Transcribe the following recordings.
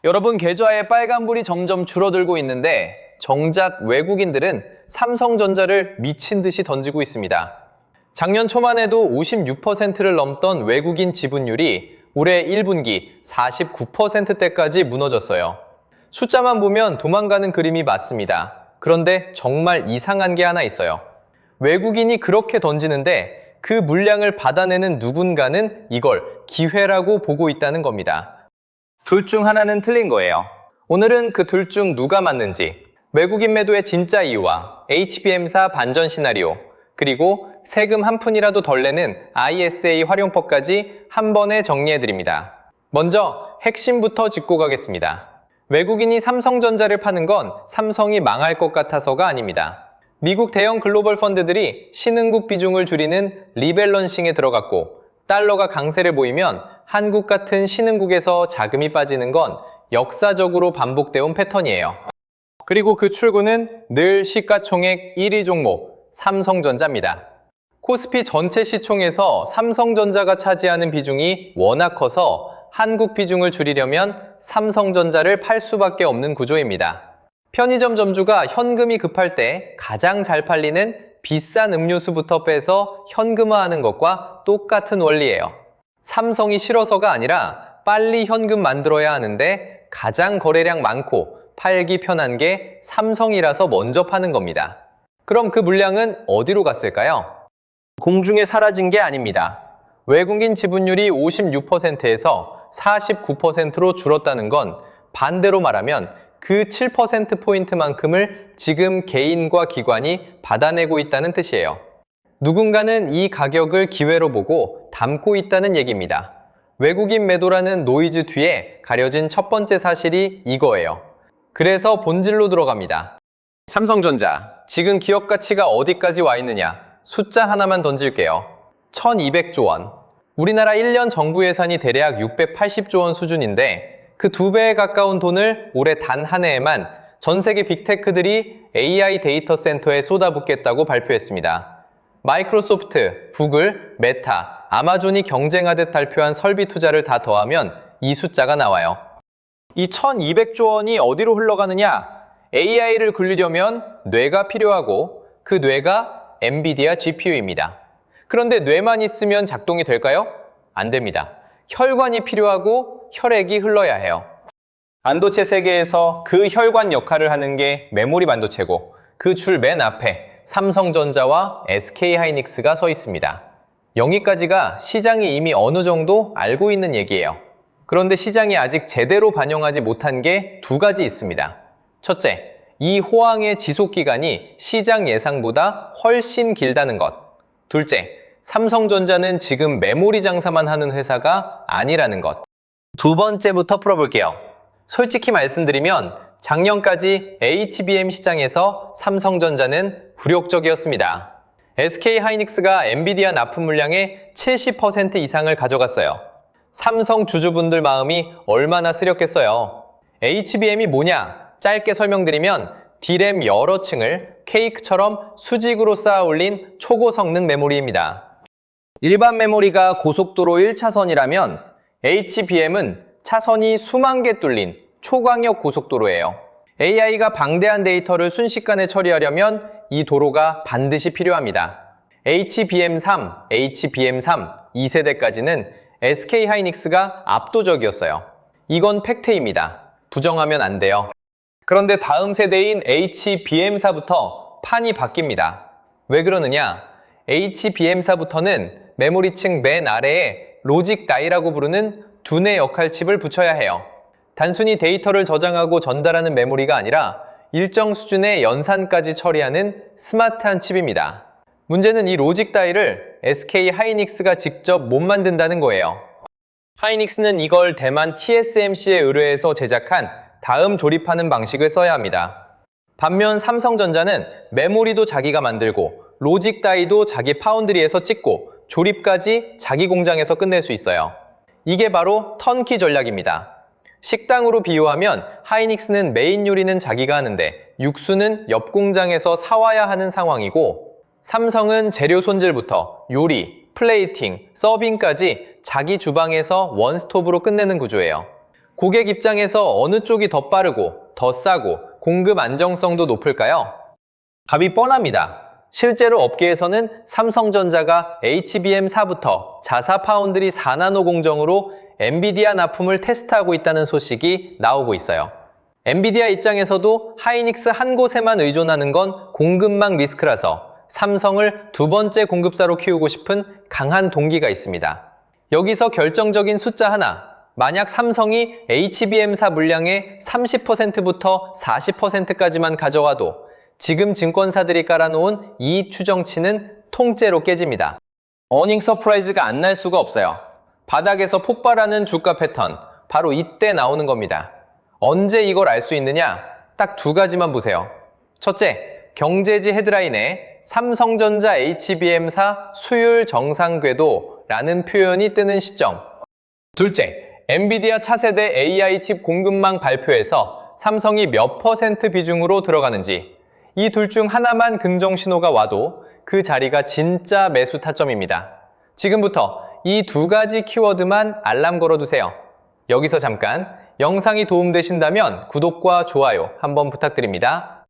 여러분, 계좌에 빨간불이 점점 줄어들고 있는데 정작 외국인들은 삼성전자를 미친 듯이 던지고 있습니다. 작년 초만 해도 56%를 넘던 외국인 지분율이 올해 1분기 49%대까지 무너졌어요. 숫자만 보면 도망가는 그림이 맞습니다. 그런데 정말 이상한 게 하나 있어요. 외국인이 그렇게 던지는데 그 물량을 받아내는 누군가는 이걸 기회라고 보고 있다는 겁니다. 둘 중 하나는 틀린 거예요. 오늘은 그 둘 중 누가 맞는지, 외국인 매도의 진짜 이유와 HBM사 반전 시나리오, 그리고 세금 한 푼이라도 덜 내는 ISA 활용법까지 한 번에 정리해드립니다. 먼저 핵심부터 짚고 가겠습니다. 외국인이 삼성전자를 파는 건 삼성이 망할 것 같아서가 아닙니다. 미국 대형 글로벌 펀드들이 신흥국 비중을 줄이는 리밸런싱에 들어갔고, 달러가 강세를 보이면 한국 같은 신흥국에서 자금이 빠지는 건 역사적으로 반복되어 온 패턴이에요. 그리고 그 출구는 늘 시가총액 1위 종목 삼성전자입니다. 코스피 전체 시총에서 삼성전자가 차지하는 비중이 워낙 커서 한국 비중을 줄이려면 삼성전자를 팔 수밖에 없는 구조입니다. 편의점 점주가 현금이 급할 때 가장 잘 팔리는 비싼 음료수부터 빼서 현금화하는 것과 똑같은 원리예요. 삼성이 싫어서가 아니라 빨리 현금 만들어야 하는데 가장 거래량 많고 팔기 편한 게 삼성이라서 먼저 파는 겁니다. 그럼 그 물량은 어디로 갔을까요? 공중에 사라진 게 아닙니다. 외국인 지분율이 56%에서 49%로 줄었다는 건 반대로 말하면 그 7%포인트만큼을 지금 개인과 기관이 받아내고 있다는 뜻이에요. 누군가는 이 가격을 기회로 보고 담고 있다는 얘기입니다. 외국인 매도라는 노이즈 뒤에 가려진 첫 번째 사실이 이거예요. 그래서 본질로 들어갑니다. 삼성전자, 지금 기업 가치가 어디까지 와 있느냐? 숫자 하나만 던질게요. 1200조 원. 우리나라 1년 정부 예산이 대략 680조 원 수준인데 그 2배에 가까운 돈을 올해 단 한 해에만 전 세계 빅테크들이 AI 데이터 센터에 쏟아붓겠다고 발표했습니다. 마이크로소프트, 구글, 메타, 아마존이 경쟁하듯 발표한 설비 투자를 다 더하면 이 숫자가 나와요. 이 1200조 원이 어디로 흘러가느냐? AI를 굴리려면 뇌가 필요하고 그 뇌가 엔비디아 GPU입니다. 그런데 뇌만 있으면 작동이 될까요? 안 됩니다. 혈관이 필요하고 혈액이 흘러야 해요. 반도체 세계에서 그 혈관 역할을 하는 게 메모리 반도체고 그 줄 맨 앞에 삼성전자와 SK하이닉스가 서 있습니다. 여기까지가 시장이 이미 어느 정도 알고 있는 얘기예요. 그런데 시장이 아직 제대로 반영하지 못한 게 두 가지 있습니다. 첫째, 이 호황의 지속기간이 시장 예상보다 훨씬 길다는 것. 둘째, 삼성전자는 지금 메모리 장사만 하는 회사가 아니라는 것. 두 번째부터 풀어볼게요. 솔직히 말씀드리면 작년까지 HBM 시장에서 삼성전자는 굴욕적이었습니다. SK하이닉스가 엔비디아 납품 물량의 70% 이상을 가져갔어요. 삼성 주주분들 마음이 얼마나 쓰렸겠어요. HBM이 뭐냐? 짧게 설명드리면 D램 여러 층을 케이크처럼 수직으로 쌓아 올린 초고성능 메모리입니다. 일반 메모리가 고속도로 1차선이라면 HBM은 차선이 수만 개 뚫린 초광역 고속도로예요. AI가 방대한 데이터를 순식간에 처리하려면 이 도로가 반드시 필요합니다. HBM3, HBM3 2세대까지는 SK하이닉스가 압도적이었어요. 이건 팩트입니다. 부정하면 안 돼요. 그런데 다음 세대인 HBM4부터 판이 바뀝니다. 왜 그러느냐? HBM4부터는 메모리층 맨 아래에 로직 다이라고 부르는 두뇌 역할 칩을 붙여야 해요. 단순히 데이터를 저장하고 전달하는 메모리가 아니라 일정 수준의 연산까지 처리하는 스마트한 칩입니다. 문제는 이 로직 다이를 SK하이닉스가 직접 못 만든다는 거예요. 하이닉스는 이걸 대만 TSMC에 의뢰해서 제작한 다음 조립하는 방식을 써야 합니다. 반면 삼성전자는 메모리도 자기가 만들고 로직 다이도 자기 파운드리에서 찍고 조립까지 자기 공장에서 끝낼 수 있어요. 이게 바로 턴키 전략입니다. 식당으로 비유하면 하이닉스는 메인 요리는 자기가 하는데 육수는 옆 공장에서 사와야 하는 상황이고, 삼성은 재료 손질부터 요리, 플레이팅, 서빙까지 자기 주방에서 원스톱으로 끝내는 구조예요. 고객 입장에서 어느 쪽이 더 빠르고 더 싸고 공급 안정성도 높을까요? 답이 뻔합니다. 실제로 업계에서는 삼성전자가 HBM4부터 자사 파운드리 4나노 공정으로 엔비디아 납품을 테스트하고 있다는 소식이 나오고 있어요. 엔비디아 입장에서도 하이닉스 한 곳에만 의존하는 건 공급망 리스크라서 삼성을 두 번째 공급사로 키우고 싶은 강한 동기가 있습니다. 여기서 결정적인 숫자 하나, 만약 삼성이 HBM4 물량의 30%부터 40%까지만 가져와도 지금 증권사들이 깔아놓은 이 추정치는 통째로 깨집니다. 어닝 서프라이즈가 안 날 수가 없어요. 바닥에서 폭발하는 주가 패턴, 바로 이때 나오는 겁니다. 언제 이걸 알 수 있느냐? 딱 두 가지만 보세요. 첫째, 경제지 헤드라인에 삼성전자 HBM4 수율 정상 궤도라는 표현이 뜨는 시점. 둘째, 엔비디아 차세대 AI 칩 공급망 발표에서 삼성이 몇 퍼센트 비중으로 들어가는지, 이 둘 중 하나만 긍정 신호가 와도 그 자리가 진짜 매수 타점입니다. 지금부터 이 두 가지 키워드만 알람 걸어두세요. 여기서 잠깐, 영상이 도움되신다면 구독과 좋아요 한번 부탁드립니다.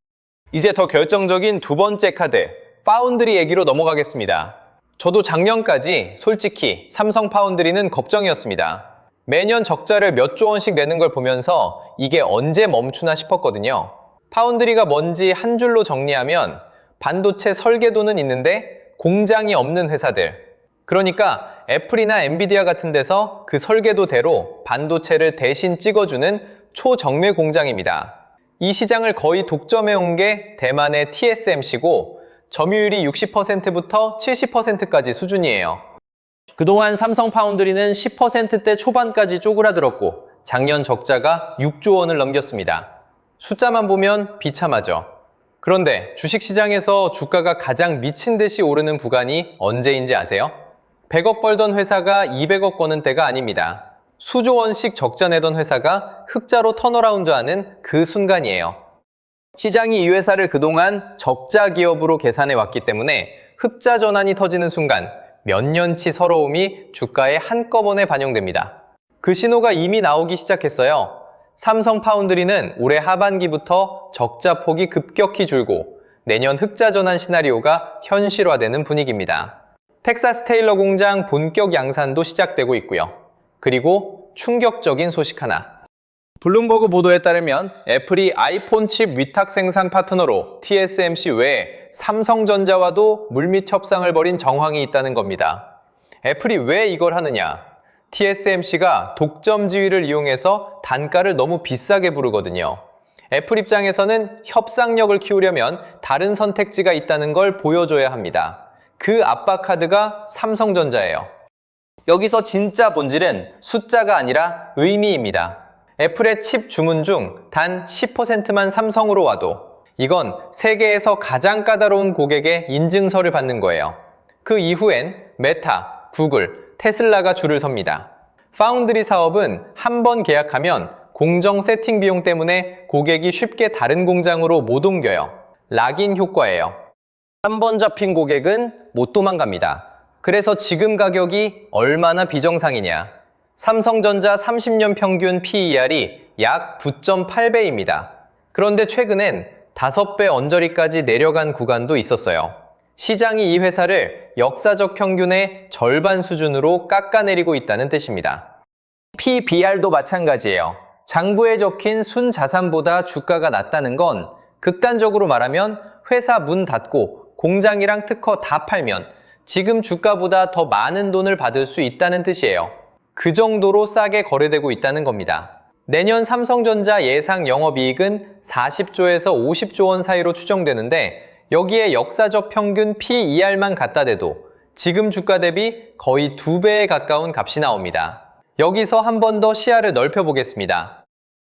이제 더 결정적인 두 번째 카드, 파운드리 얘기로 넘어가겠습니다. 저도 작년까지 솔직히 삼성 파운드리는 걱정이었습니다. 매년 적자를 몇 조 원씩 내는 걸 보면서 이게 언제 멈추나 싶었거든요. 파운드리가 뭔지 한 줄로 정리하면 반도체 설계도는 있는데 공장이 없는 회사들. 그러니까 애플이나 엔비디아 같은 데서 그 설계도대로 반도체를 대신 찍어주는 초정밀 공장입니다. 이 시장을 거의 독점해온 게 대만의 TSMC고 점유율이 60%부터 70%까지 수준이에요. 그동안 삼성 파운드리는 10%대 초반까지 쪼그라들었고 작년 적자가 6조 원을 넘겼습니다. 숫자만 보면 비참하죠. 그런데 주식시장에서 주가가 가장 미친 듯이 오르는 구간이 언제인지 아세요? 100억 벌던 회사가 200억 버는 때가 아닙니다. 수조 원씩 적자 내던 회사가 흑자로 턴어라운드하는 그 순간이에요. 시장이 이 회사를 그동안 적자 기업으로 계산해 왔기 때문에 흑자 전환이 터지는 순간 몇 년치 서러움이 주가에 한꺼번에 반영됩니다. 그 신호가 이미 나오기 시작했어요. 삼성 파운드리는 올해 하반기부터 적자 폭이 급격히 줄고 내년 흑자 전환 시나리오가 현실화되는 분위기입니다. 텍사스 테일러 공장 본격 양산도 시작되고 있고요. 그리고 충격적인 소식 하나. 블룸버그 보도에 따르면 애플이 아이폰 칩 위탁 생산 파트너로 TSMC 외에 삼성전자와도 물밑 협상을 벌인 정황이 있다는 겁니다. 애플이 왜 이걸 하느냐? TSMC가 독점 지위를 이용해서 단가를 너무 비싸게 부르거든요. 애플 입장에서는 협상력을 키우려면 다른 선택지가 있다는 걸 보여줘야 합니다. 그 압박 카드가 삼성전자예요. 여기서 진짜 본질은 숫자가 아니라 의미입니다. 애플의 칩 주문 중 단 10%만 삼성으로 와도 이건 세계에서 가장 까다로운 고객의 인증서를 받는 거예요. 그 이후엔 메타, 구글, 테슬라가 줄을 섭니다. 파운드리 사업은 한 번 계약하면 공정 세팅 비용 때문에 고객이 쉽게 다른 공장으로 못 옮겨요. 락인 효과예요. 한 번 잡힌 고객은 못 도망갑니다. 그래서 지금 가격이 얼마나 비정상이냐. 삼성전자 30년 평균 PER이 약 9.8배입니다. 그런데 최근엔 5배 언저리까지 내려간 구간도 있었어요. 시장이 이 회사를 역사적 평균의 절반 수준으로 깎아내리고 있다는 뜻입니다. PBR도 마찬가지예요. 장부에 적힌 순자산보다 주가가 낮다는 건 극단적으로 말하면 회사 문 닫고 공장이랑 특허 다 팔면 지금 주가보다 더 많은 돈을 받을 수 있다는 뜻이에요. 그 정도로 싸게 거래되고 있다는 겁니다. 내년 삼성전자 예상 영업이익은 40조에서 50조 원 사이로 추정되는데 여기에 역사적 평균 PER만 갖다 대도 지금 주가 대비 거의 2배에 가까운 값이 나옵니다. 여기서 한 번 더 시야를 넓혀보겠습니다.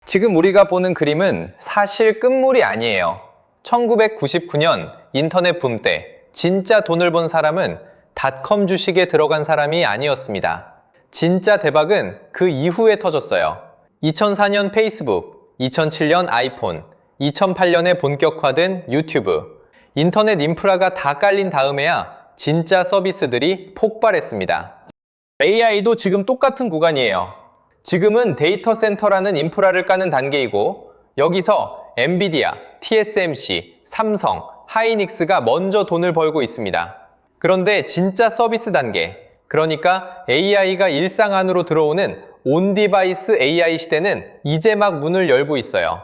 지금 우리가 보는 그림은 사실 끝물이 아니에요. 1999년 인터넷 붐 때 진짜 돈을 번 사람은 닷컴 주식에 들어간 사람이 아니었습니다. 진짜 대박은 그 이후에 터졌어요. 2004년 페이스북, 2007년 아이폰, 2008년에 본격화된 유튜브, 인터넷 인프라가 다 깔린 다음에야 진짜 서비스들이 폭발했습니다. AI도 지금 똑같은 구간이에요. 지금은 데이터 센터라는 인프라를 까는 단계이고 여기서 엔비디아, TSMC, 삼성, 하이닉스가 먼저 돈을 벌고 있습니다. 그런데 진짜 서비스 단계, 그러니까 AI가 일상 안으로 들어오는 온디바이스 AI 시대는 이제 막 문을 열고 있어요.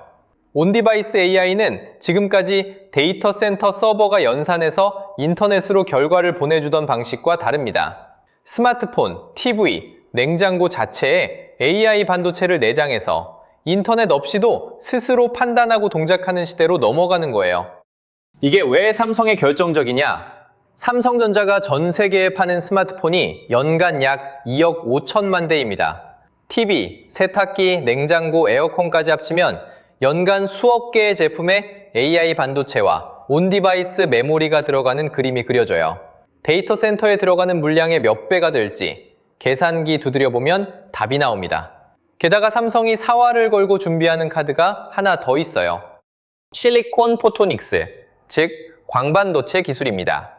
온디바이스 AI는 지금까지 데이터 센터 서버가 연산해서 인터넷으로 결과를 보내주던 방식과 다릅니다. 스마트폰, TV, 냉장고 자체에 AI 반도체를 내장해서 인터넷 없이도 스스로 판단하고 동작하는 시대로 넘어가는 거예요. 이게 왜 삼성에 결정적이냐? 삼성전자가 전 세계에 파는 스마트폰이 연간 약 2억 5천만 대입니다. TV, 세탁기, 냉장고, 에어컨까지 합치면 연간 수억 개의 제품에 AI 반도체와 온디바이스 메모리가 들어가는 그림이 그려져요. 데이터 센터에 들어가는 물량의 몇 배가 될지 계산기 두드려보면 답이 나옵니다. 게다가 삼성이 사활을 걸고 준비하는 카드가 하나 더 있어요. 실리콘 포토닉스, 즉 광반도체 기술입니다.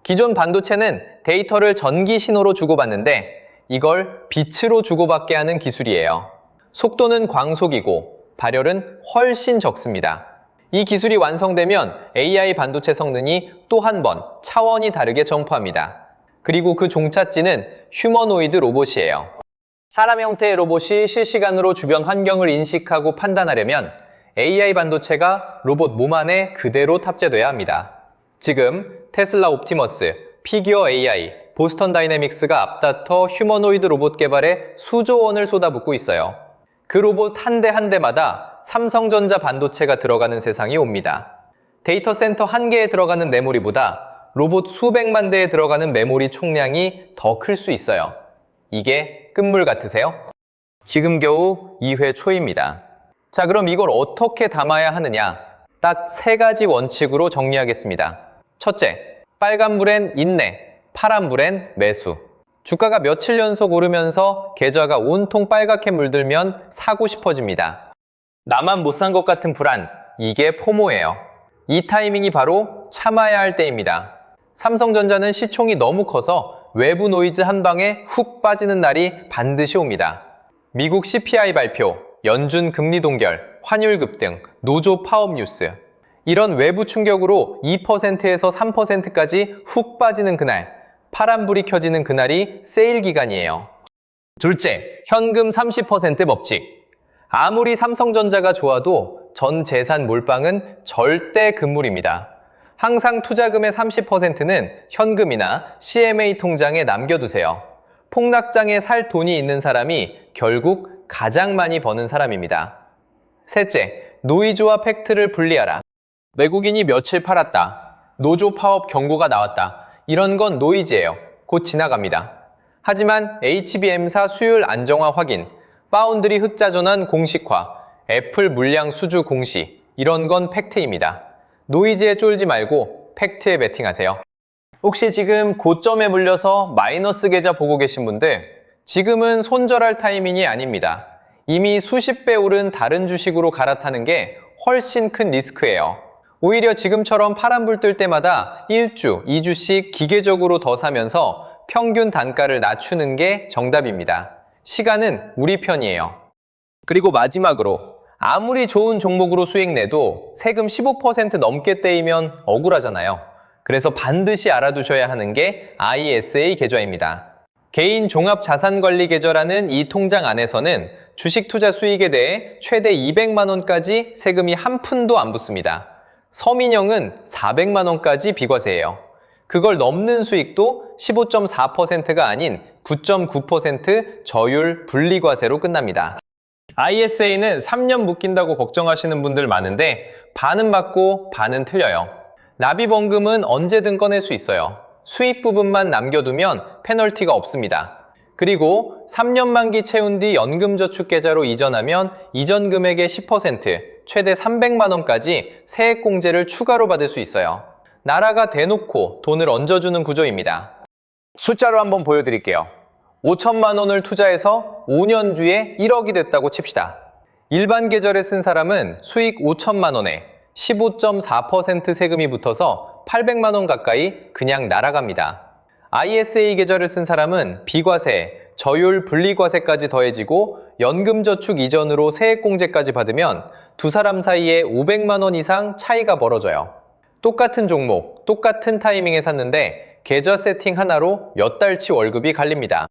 기존 반도체는 데이터를 전기 신호로 주고받는데 이걸 빛으로 주고받게 하는 기술이에요. 속도는 광속이고 발열은 훨씬 적습니다. 이 기술이 완성되면 AI 반도체 성능이 또 한 번 차원이 다르게 점프합니다. 그리고 그 종착지는 휴머노이드 로봇이에요. 사람 형태의 로봇이 실시간으로 주변 환경을 인식하고 판단하려면 AI 반도체가 로봇 몸 안에 그대로 탑재돼야 합니다. 지금 테슬라 옵티머스, 피규어 AI, 보스턴 다이내믹스가 앞다퉈 휴머노이드 로봇 개발에 수조 원을 쏟아붓고 있어요. 그 로봇 한 대 한 대마다 삼성전자 반도체가 들어가는 세상이 옵니다. 데이터 센터 한 개에 들어가는 메모리보다 로봇 수백만 대에 들어가는 메모리 총량이 더 클 수 있어요. 이게 끝물 같으세요? 지금 겨우 2회 초입니다. 자, 그럼 이걸 어떻게 담아야 하느냐? 딱 3가지 원칙으로 정리하겠습니다. 첫째, 빨간불엔 인내, 파란불엔 매수. 주가가 며칠 연속 오르면서 계좌가 온통 빨갛게 물들면 사고 싶어집니다. 나만 못 산 것 같은 불안, 이게 포모예요. 이 타이밍이 바로 참아야 할 때입니다. 삼성전자는 시총이 너무 커서 외부 노이즈 한 방에 훅 빠지는 날이 반드시 옵니다. 미국 CPI 발표, 연준 금리 동결, 환율 급등, 노조 파업 뉴스. 이런 외부 충격으로 2%에서 3%까지 훅 빠지는 그날, 파란불이 켜지는 그날이 세일 기간이에요. 둘째, 현금 30% 법칙. 아무리 삼성전자가 좋아도 전 재산 몰빵은 절대 금물입니다. 항상 투자금의 30%는 현금이나 CMA 통장에 남겨두세요. 폭락장에 살 돈이 있는 사람이 결국 가장 많이 버는 사람입니다. 셋째, 노이즈와 팩트를 분리하라. 외국인이 며칠 팔았다. 노조 파업 경고가 나왔다. 이런 건 노이즈예요. 곧 지나갑니다. 하지만 HBM사 수율 안정화 확인, 파운드리 흑자 전환 공식화, 애플 물량 수주 공시, 이런 건 팩트입니다. 노이즈에 쫄지 말고 팩트에 베팅하세요. 혹시 지금 고점에 물려서 마이너스 계좌 보고 계신 분들, 지금은 손절할 타이밍이 아닙니다. 이미 수십 배 오른 다른 주식으로 갈아타는 게 훨씬 큰 리스크예요. 오히려 지금처럼 파란불 뜰 때마다 1주, 2주씩 기계적으로 더 사면서 평균 단가를 낮추는 게 정답입니다. 시간은 우리 편이에요. 그리고 마지막으로 아무리 좋은 종목으로 수익 내도 세금 15% 넘게 떼이면 억울하잖아요. 그래서 반드시 알아두셔야 하는 게 ISA 계좌입니다. 개인 종합자산관리 계좌라는 이 통장 안에서는 주식 투자 수익에 대해 최대 200만 원까지 세금이 한 푼도 안 붙습니다. 서민형은 400만 원까지 비과세예요. 그걸 넘는 수익도 15.4%가 아닌 9.9% 저율 분리과세로 끝납니다. ISA는 3년 묶인다고 걱정하시는 분들 많은데 반은 맞고 반은 틀려요. 납입원금은 언제든 꺼낼 수 있어요. 수익 부분만 남겨두면 페널티가 없습니다. 그리고 3년 만기 채운 뒤 연금저축계좌로 이전하면 이전 금액의 10%, 최대 300만 원까지 세액공제를 추가로 받을 수 있어요. 나라가 대놓고 돈을 얹어주는 구조입니다. 숫자로 한번 보여드릴게요. 5천만 원을 투자해서 5년 뒤에 1억이 됐다고 칩시다. 일반 계절에 쓴 사람은 수익 5천만 원에 15.4% 세금이 붙어서 800만 원 가까이 그냥 날아갑니다. ISA 계절을 쓴 사람은 비과세, 저율 분리과세까지 더해지고 연금저축 이전으로 세액공제까지 받으면 두 사람 사이에 500만 원 이상 차이가 벌어져요. 똑같은 종목, 똑같은 타이밍에 샀는데 계좌 세팅 하나로 몇 달치 월급이 갈립니다.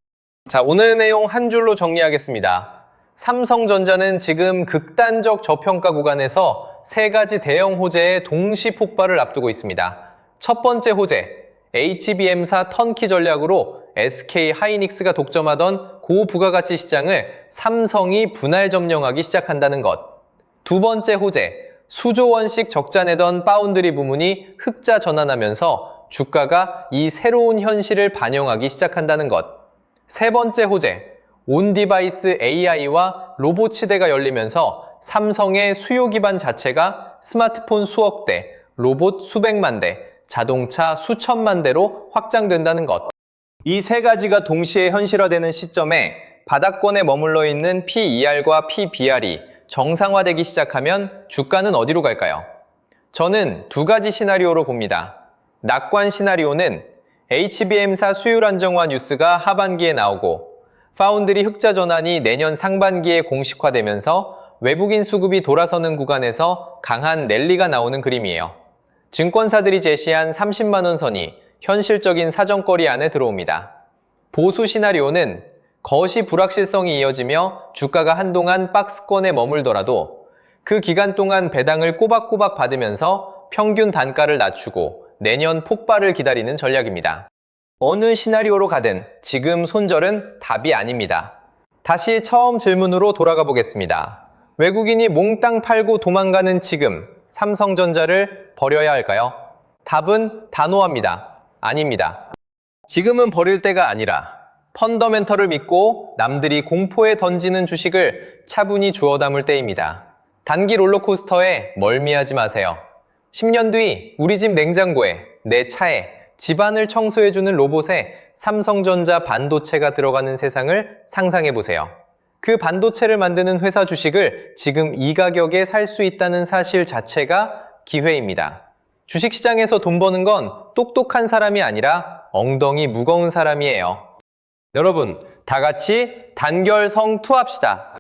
자, 오늘 내용 한 줄로 정리하겠습니다. 삼성전자는 지금 극단적 저평가 구간에서 세 가지 대형 호재의 동시 폭발을 앞두고 있습니다. 첫 번째 호재, HBM사 턴키 전략으로 SK 하이닉스가 독점하던 고부가가치 시장을 삼성이 분할 점령하기 시작한다는 것. 두 번째 호재, 수조 원씩 적자 내던 파운드리 부문이 흑자 전환하면서 주가가 이 새로운 현실을 반영하기 시작한다는 것. 세 번째 호재, 온디바이스 AI와 로봇 시대가 열리면서 삼성의 수요 기반 자체가 스마트폰 수억 대, 로봇 수백만 대, 자동차 수천만 대로 확장된다는 것. 이 세 가지가 동시에 현실화되는 시점에 바닥권에 머물러 있는 PER과 PBR이 정상화되기 시작하면 주가는 어디로 갈까요? 저는 두 가지 시나리오로 봅니다. 낙관 시나리오는 HBM사 수율 안정화 뉴스가 하반기에 나오고 파운드리 흑자 전환이 내년 상반기에 공식화되면서 외국인 수급이 돌아서는 구간에서 강한 랠리가 나오는 그림이에요. 증권사들이 제시한 30만 원 선이 현실적인 사정거리 안에 들어옵니다. 보수 시나리오는 거시 불확실성이 이어지며 주가가 한동안 박스권에 머물더라도 그 기간 동안 배당을 꼬박꼬박 받으면서 평균 단가를 낮추고 내년 폭발을 기다리는 전략입니다. 어느 시나리오로 가든 지금 손절은 답이 아닙니다. 다시 처음 질문으로 돌아가 보겠습니다. 외국인이 몽땅 팔고 도망가는 지금 삼성전자를 버려야 할까요? 답은 단호합니다. 아닙니다. 지금은 버릴 때가 아니라 펀더멘털을 믿고 남들이 공포에 던지는 주식을 차분히 주워 담을 때입니다. 단기 롤러코스터에 멀미하지 마세요. 10년 뒤 우리 집 냉장고에, 내 차에, 집안을 청소해주는 로봇에 삼성전자 반도체가 들어가는 세상을 상상해보세요. 그 반도체를 만드는 회사 주식을 지금 이 가격에 살 수 있다는 사실 자체가 기회입니다. 주식시장에서 돈 버는 건 똑똑한 사람이 아니라 엉덩이 무거운 사람이에요. 여러분, 다 같이 단결성투합시다.